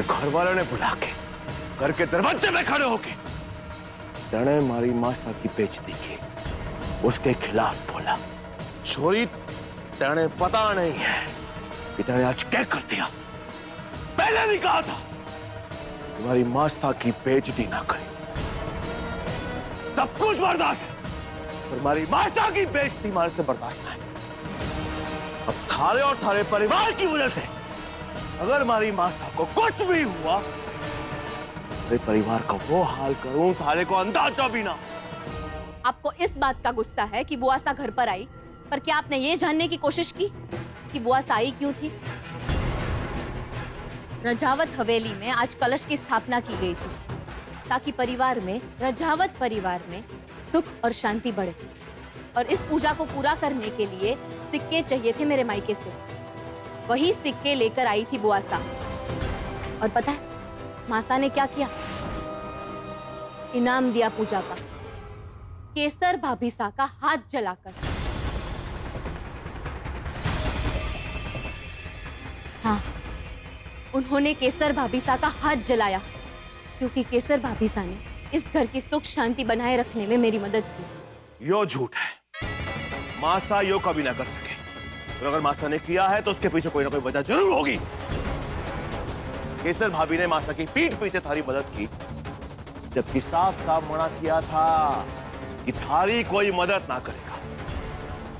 घर वालों ने बुला के घर के दरवाजे में खड़े होके तने मारी मासा की बेइज्जती की, उसके खिलाफ बोला। छोरी तने पता नहीं है कि तने आज क्या कर दिया। पहले नहीं कहा था तुम्हारी मासा की बेइज्जती ना करे। सब कुछ बर्दाश्त है पर हमारी मासा की बेइज्जती मारे से बर्दाश्त नहीं। अब थारे और थारे परिवार की वजह से अगर हमारी मासा को कुछ भी हुआ, मेरे परिवार का वो हाल करूं थारे को अंदाजा भी ना। आपको इस बात का गुस्सा है कि बुआसा घर पर आई, पर क्या आपने ये जानने की कोशिश की कि बुआसा आई क्यों थी? रजावत हवेली में आज कलश की स्थापना की गई थी ताकि रजावत परिवार में सुख और शांति बढ़े, और इस पूजा को पूरा करने के लिए सिक्के चाहिए थे मेरे मायके से। वही सिक्के लेकर आई थी बुआसा। और पता है मासा ने क्या किया? इनाम दिया पूजा का, केसर भाभीसा का हाथ जलाकर। हाँ, उन्होंने केसर भाभीसा का हाथ जलाया क्योंकि केसर भाभीसा ने इस घर की सुख शांति बनाए रखने में मेरी मदद की। यो झूठ है, मासा यो कभी ना कर सके। और अगर मासा ने किया है तो उसके पीछे कोई ना कोई वजह जरूर होगी। केसर भाभी ने मासा की पीठ पीछे थारी मदद की, जबकि साफ साफ मना किया था कि थारी कोई मदद ना करेगा।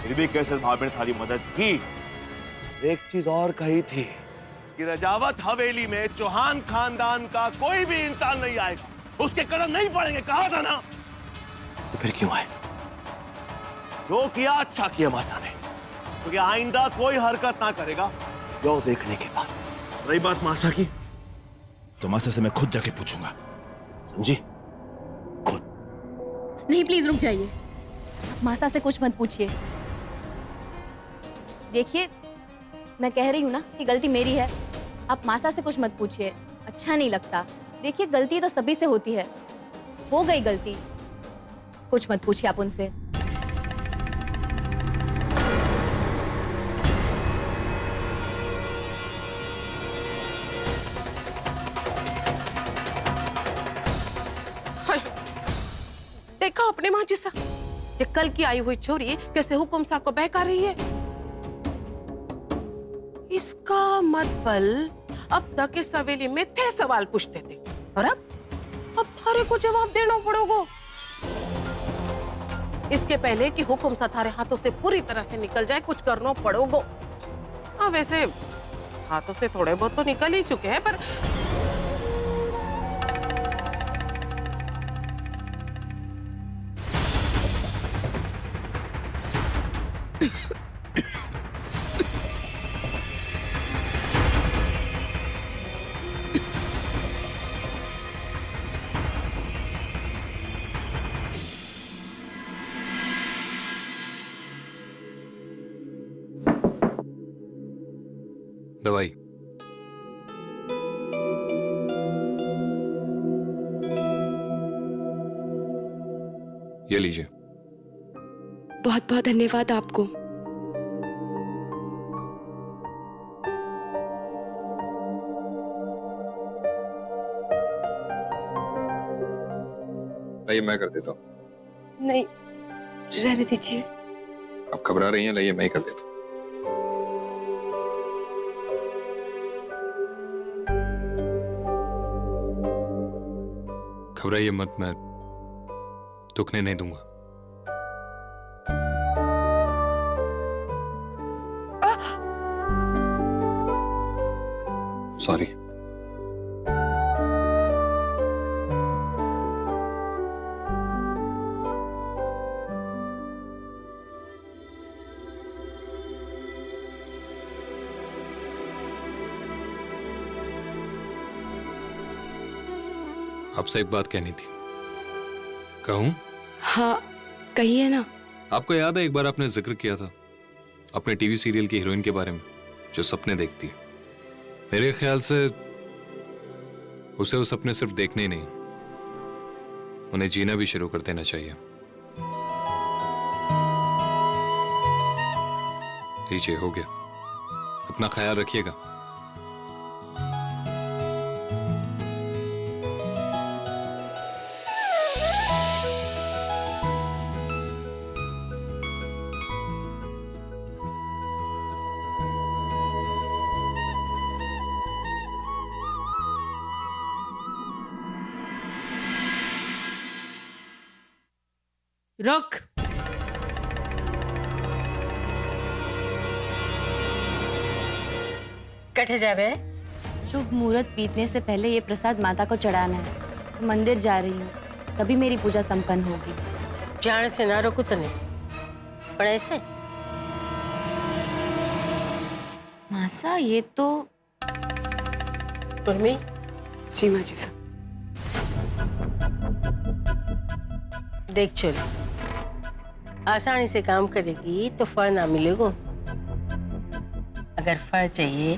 फिर भी केसर भाभी ने थारी मदद की। एक चीज और कही थी कि रजावत हवेली में चौहान खानदान का कोई भी इंसान नहीं आएगा, उसके कदम नहीं पड़ेंगे, कहा था ना। तो फिर क्यों आए? जो किया अच्छा किया मासा ने, क्योंकि आइंदा कोई हरकत ना करेगा जो देखने के बाद। रही बात मासा की, तो मासा से मैं खुद जाके पूछूंगा, समझी? खुद। नहीं, प्लीज रुक जाइए। आप मासा से कुछ मत पूछिए। देखिए, मैं कह रही हूँ ना कि गलती मेरी है। आप मासा से कुछ मत पूछिए, अच्छा नहीं लगता। देखिए, गलती तो सभी से होती है, हो गई गलती, कुछ मत पूछिए आप उनसे। देखा अपने माँ जिसा, ये कल की आई हुई छोरी कैसे हुकुम साहब को बहका रही है। इसका मतलब अब तक इस हवेली में थे सवाल पूछते थे, और अब थारे को जवाब देना पड़ोगो। इसके पहले कि हुकुम सा थारे हाथों से पूरी तरह से निकल जाए, कुछ करना पड़ोगो। हाँ, वैसे हाथों से थोड़े बहुत तो निकल ही चुके हैं, पर दवाई। ये लीजिए। बहुत बहुत धन्यवाद आपको। लाइए मैं कर देता हूँ। नहीं, रहने दीजिए। आप घबरा रही हैं, लाइए मैं ही कर देता हूँ। घबराइए मत, मैं दुखने नहीं दूंगा। सॉरी। आपसे एक बात कहनी थी। कहूं? हाँ, कहिए ना। आपको याद है एक बार आपने जिक्र किया था अपने टीवी सीरियल की हीरोइन के बारे में जो सपने देखती है। मेरे ख्याल से उसे वो सपने सिर्फ देखने ही नहीं, उन्हें जीना भी शुरू कर देना चाहिए। लीजिए, हो गया। अपना ख्याल रखिएगा। रुक। कटे जावे। शुभ मुहूर्त बीतने से पहले ये प्रसाद माता को चढ़ाना है। मंदिर जा रही हूँ, तभी मेरी पूजा संपन्न होगी। जान से ना रोकू तने, पर ऐसे मासा, ये तो उर्मी, जी माँ जी साहब। देख चोरी, आसानी से काम करेगी तो फल ना मिलेगा। अगर फल चाहिए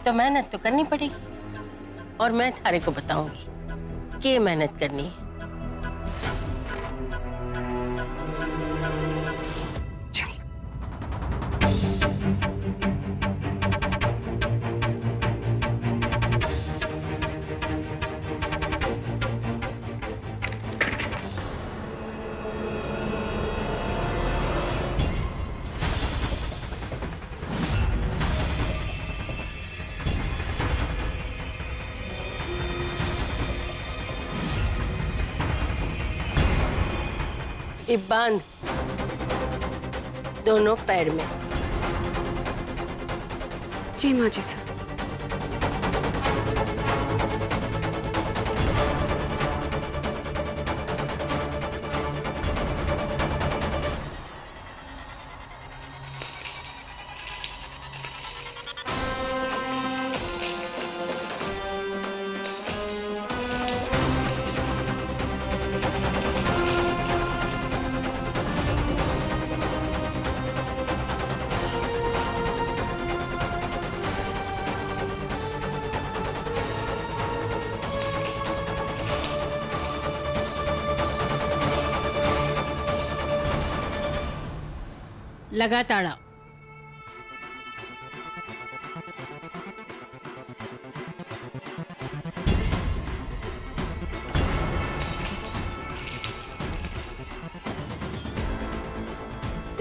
तो मेहनत तो करनी पड़ेगी, और मैं थारे को बताऊंगी कि मेहनत करनी है। ये बांध दोनों पैर में। जी माँ जी साहब। लगा ताड़ा।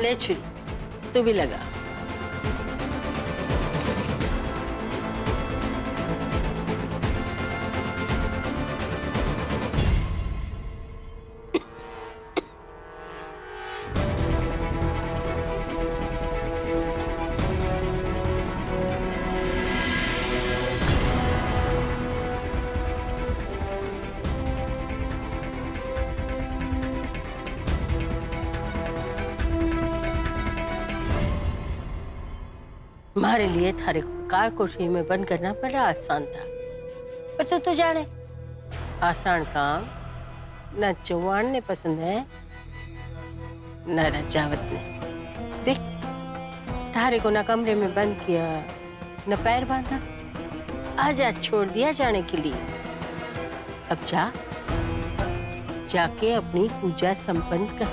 ले छुरी, तू भी लगा। हमारे लिए थारे को कार कोठरी में बंद करना बड़ा आसान था, पर तू तो जाने आसान काम न चौहान ने पसंद है न रजावत ने। देख, थारे को न कमरे में बंद किया न पैर बांधा, आजाद छोड़ दिया जाने के लिए। अब जाके अपनी पूजा संपन्न कर।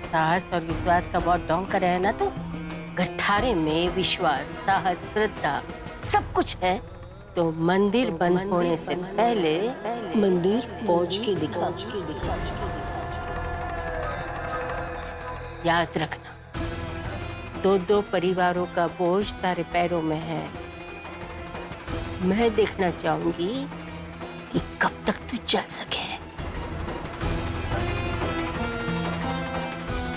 साहस और विश्वास का बहुत ढोंग करे है ना, तो अगर थारे में विश्वास, साहस, श्रद्धा सब कुछ है तो मंदिर बंद होने से पहले मंदिर पहुंच के दिखा। याद रखना, दो परिवारों का बोझ तारे पैरों में है। मैं देखना चाहूंगी कि कब तक तू चल सके।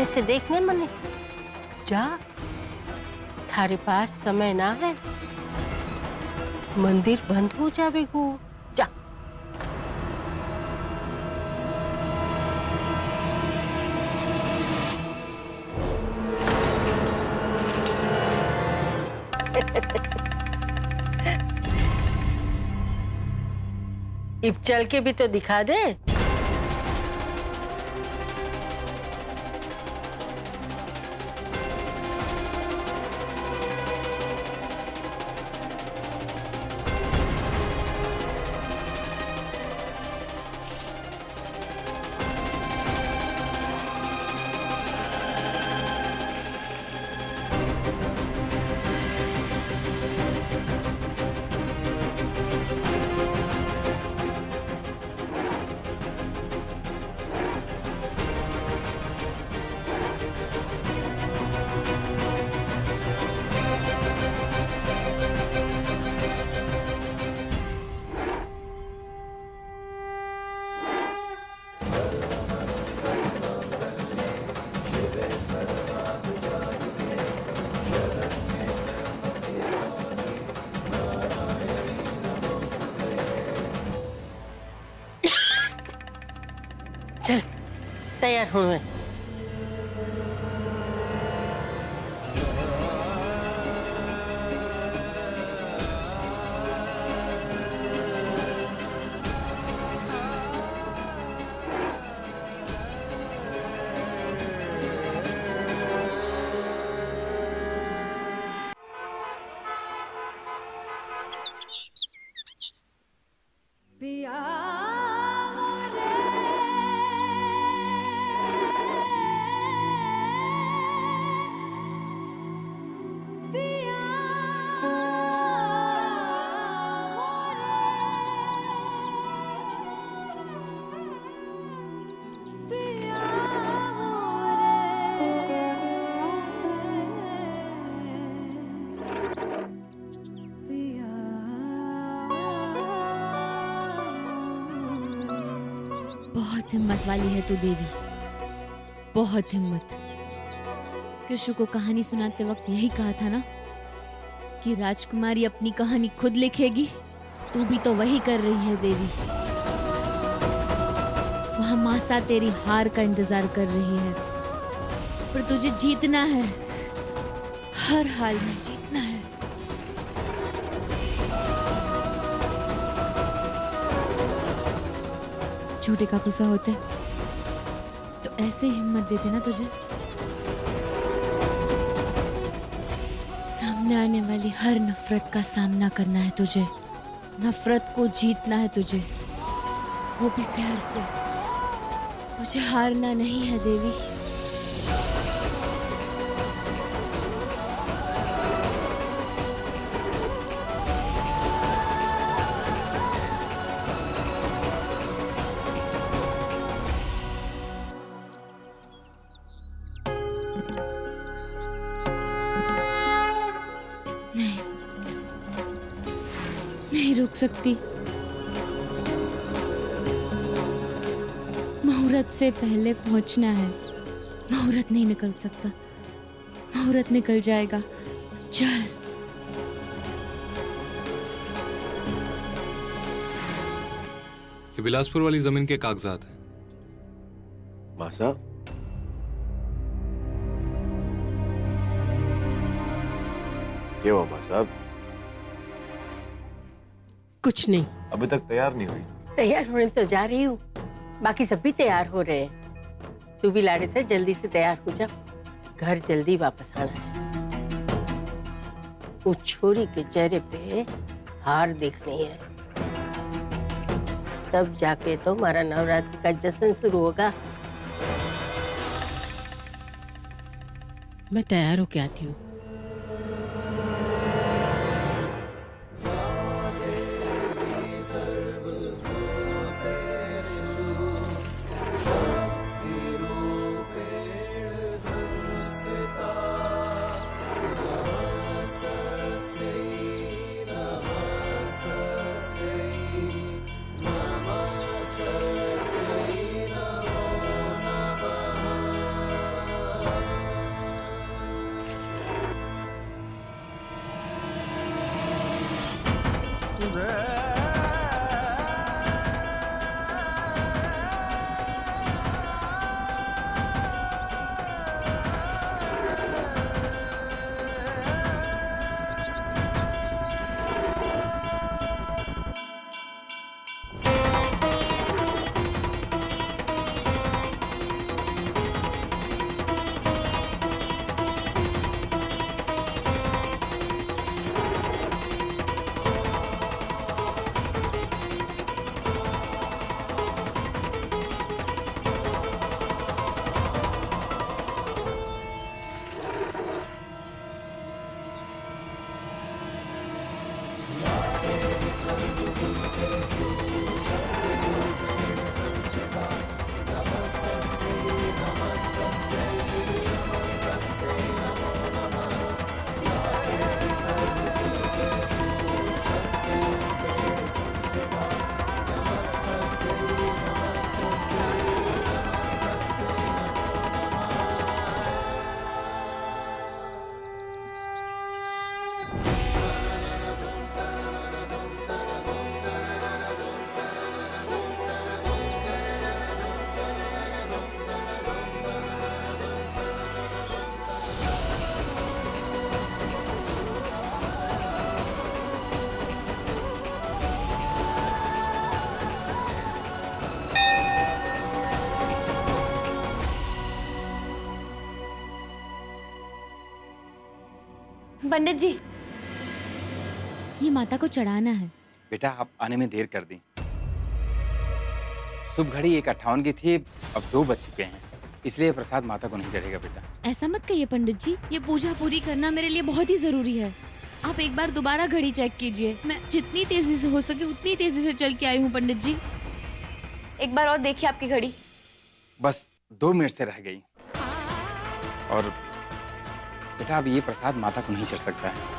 ऐसे देखने मने जा, थारे पास समय ना है, मंदिर बंद हो जावेगो। जा। अब चल के भी तो दिखा दे। चल तैयार हूं मैं। बहुत हिम्मत वाली है तू देवी, बहुत हिम्मत। कृष्ण को कहानी सुनाते वक्त यही कहा था ना कि राजकुमारी अपनी कहानी खुद लिखेगी। तू भी तो वही कर रही है देवी। वहां मासा तेरी हार का इंतजार कर रही है, पर तुझे जीतना है, हर हाल में जीतना है। छोटे का गुस्सा होते तो ऐसे हिम्मत देते ना तुझे। सामने आने वाली हर नफरत का सामना करना है तुझे, नफरत को जीतना है तुझे, वो भी प्यार से। मुझे हारना नहीं है देवी। नहीं रुक सकती। मुहूर्त से पहले पहुंचना है। मुहूर्त नहीं निकल सकता, मुहूर्त निकल जाएगा। चल। ये बिलासपुर वाली जमीन के कागजात हैं। माँ साहब, क्या हुआ माँ साहब? कुछ नहीं, अभी तक तैयार नहीं हुई? तैयार होने तो जा रही हूँ, बाकी सब भी तैयार हो रहे हैं। तू भी लाड़े से जल्दी से तैयार हो जा, घर जल्दी वापस आना है। उस छोरी के चेहरे पे हार देखनी है, तब जाके तो हमारा नवरात्रि का जश्न शुरू होगा। मैं तैयार होके आती हूँ। पंडित जी, ये माता को चढ़ाना है। बेटा आप आने में देर कर दी। शुभ घड़ी 1:58 की थी, अब 2 बज चुके हैं, इसलिए प्रसाद माता को नहीं चढ़ेगा बेटा। ऐसा मत कहिए पंडित जी, ये पूजा पूरी करना मेरे लिए बहुत ही जरूरी है। आप एक बार दोबारा घड़ी चेक कीजिए। मैं जितनी तेजी से हो सके उतनी तेजी से चल के आई हूँ पंडित जी। एक बार और देखिए आपकी घड़ी। बस 2 मिनट से रह गई। और बेटा अब ये प्रसाद माता को नहीं चढ़ सकता है।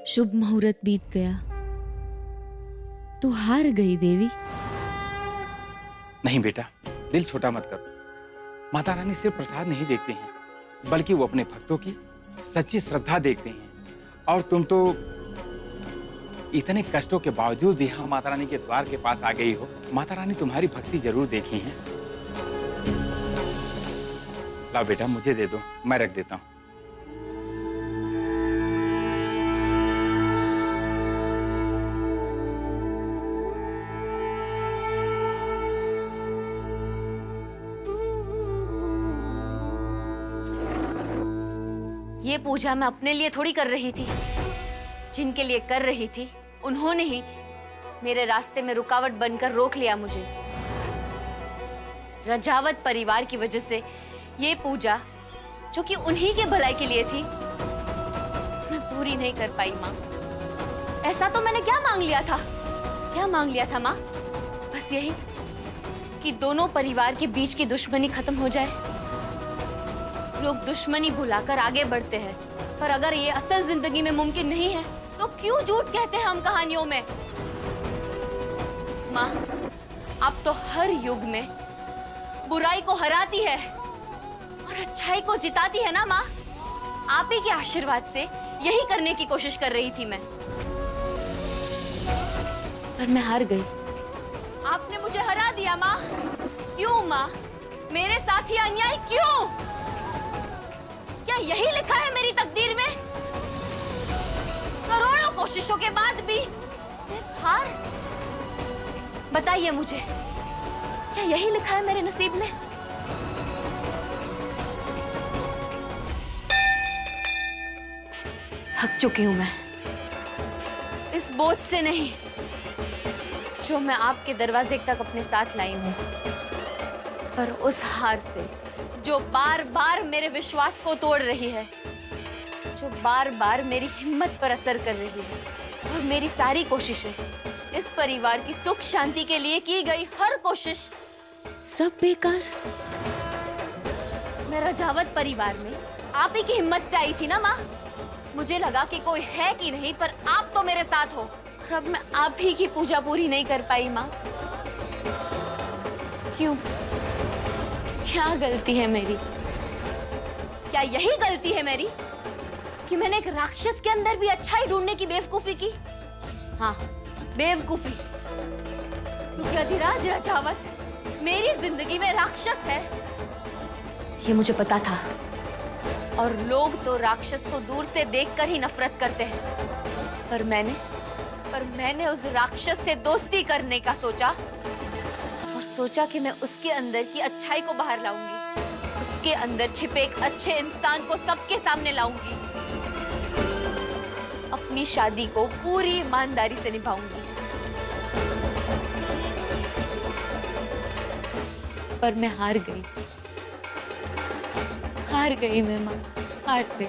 शुभ मुहूर्त बीत गया, तू हार गई देवी। नहीं बेटा, दिल छोटा मत कर। माता रानी सिर्फ प्रसाद नहीं देखते हैं, बल्कि वो अपने भक्तों की सच्ची श्रद्धा देखते हैं। और तुम तो इतने कष्टों के बावजूद यहाँ माता रानी के द्वार के पास आ गई हो। माता रानी तुम्हारी भक्ति जरूर देखी है। लाओ बेटा, मुझे दे दो, मैं रख देता हूँ। ये पूजा मैं अपने लिए थोड़ी कर रही थी। जिनके लिए कर रही थी उन्होंने ही मेरे रास्ते में रुकावट बनकर रोक लिया मुझे। रजावत परिवार की वजह से ये पूजा, जो कि उन्हीं के भलाई के लिए थी, मैं पूरी नहीं कर पाई माँ। ऐसा तो मैंने क्या मांग लिया था? क्या मांग लिया था माँ? बस यही कि दोनों परिवार के बीच की दुश्मनी खत्म हो जाए। लोग दुश्मनी भुलाकर आगे बढ़ते हैं, पर अगर ये असल जिंदगी में मुमकिन नहीं है तो क्यों झूठ कहते हैं हम कहानियों में? माँ, आप तो हर युग में बुराई को हराती है और अच्छाई को जिताती है ना माँ। आप ही के आशीर्वाद से यही करने की कोशिश कर रही थी मैं, पर मैं हार गई। आपने मुझे हरा दिया माँ। क्यों माँ? मेरे साथ ही अन्याय क्यों? क्या यही लिखा है मेरी तकदीर में? करोड़ों कोशिशों के बाद भी सिर्फ हार? बताइए मुझे, क्या यही लिखा है मेरे नसीब में? थक चुकी हूं मैं इस बोझ से नहीं, जो मैं आपके दरवाजे तक अपने साथ लाई हूं, पर उस हार से जो बार बार मेरे विश्वास को तोड़ रही है, जो बार बार मेरी हिम्मत पर असर कर रही है। और मेरी सारी कोशिशें, इस परिवार की सुख शांति के लिए की गई हर कोशिश, सब बेकार। मैं रजावत परिवार में आप ही की हिम्मत से आई थी ना माँ। मुझे लगा कि कोई है कि नहीं, पर आप तो मेरे साथ हो। और अब मैं आप ही की पूजा पूरी नहीं कर पाई माँ। क्यों? क्या गलती है मेरी? क्या यही गलती है मेरी कि मैंने एक राक्षस के अंदर भी अच्छाई ढूंढने की बेवकूफी की? हाँ, बेवकूफी। क्योंकि अधिराज रजावत मेरी जिंदगी में राक्षस है, ये मुझे पता था। और लोग तो राक्षस को दूर से देखकर ही नफरत करते हैं, पर मैंने उस राक्षस से दोस्ती करने का सोचा, और सोचा कि मैं उसके अंदर की अच्छाई को बाहर लाऊंगी, उसके अंदर छिपे एक अच्छे इंसान को सबके सामने लाऊंगी, अपनी शादी को पूरी ईमानदारी से निभाऊंगी। पर मैं हार गई मैं माँ, हार गई।